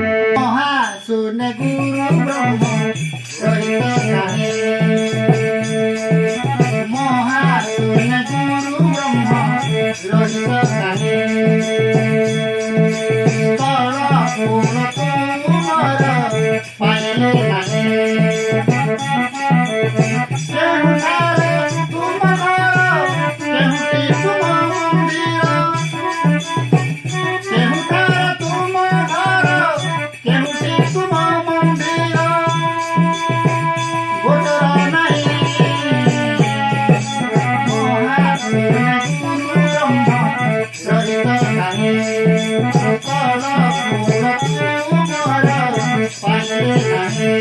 महासुन गुरु ब्रह्म रहित नाही महासुन गुरु ब्रह्म रहित नाही तळ पूर्ण तुमर पाइले नाही केहुठारे तुम घर केहुटी तुम मंदिर केहुठारे तुम घर केहुटी तुम मंदिर गोचर नाही महासुन गुरु ब्रह्म रहित नाही तळ पूर्ण तुमर पाइले नाही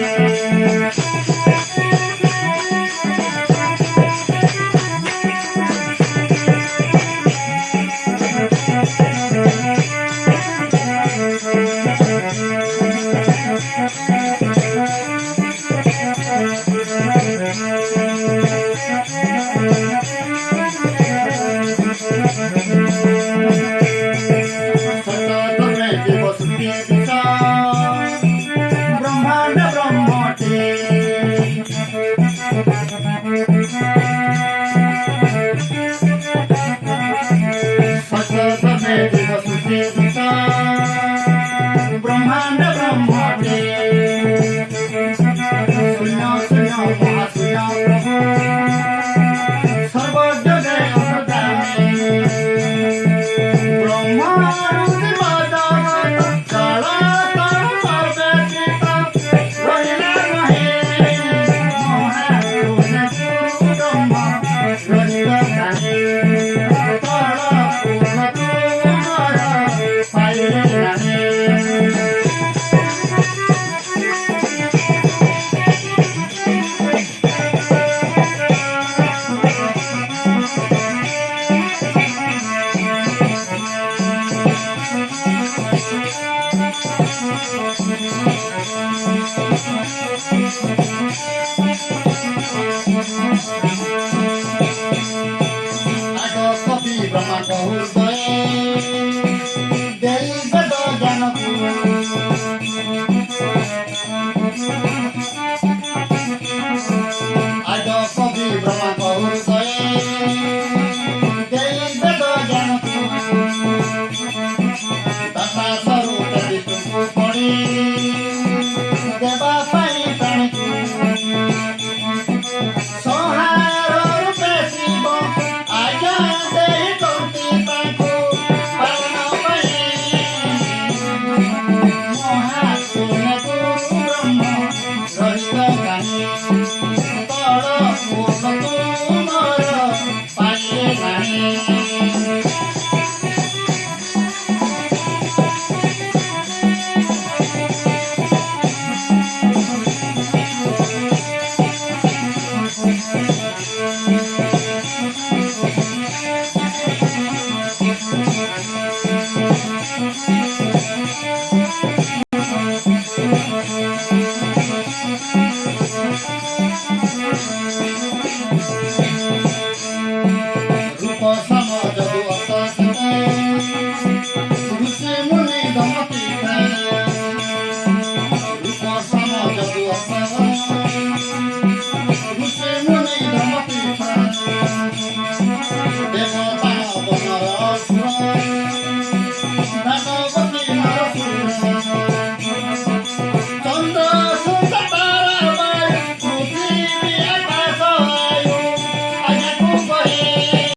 ब्रह्मांड ब्रह्मटे सततमे दिवसुते ब्रह्मांड ब्रह्मटे शून्य शून्य महाशून्य प्रभु सर्वजगे अन्तर्यामी ब्रह्मारूपी जगत जलातल सर्वव्यापित रहिला नाही महासुन गुरु ब्रह्म रहित नाही तळ पूर्ण तुमर पाइले नाही कपि ब्रह्माण्ड हृदय देई वेद ज्ञानकु आज कपि ब्रह्माण्ड हृदय देई वेद ज्ञानकु दाता स्वरूप विष्णुको पढी देवा पाई प्राणीको संहार रूपे शिव आज्ञा देहि कौती ताको पालन पाई महासुन गुरु ब्रह्म रहित नाही तळ पूर्ण तुमर पाइले नाही रूप सम जदु अत ऋषि मुनि धमती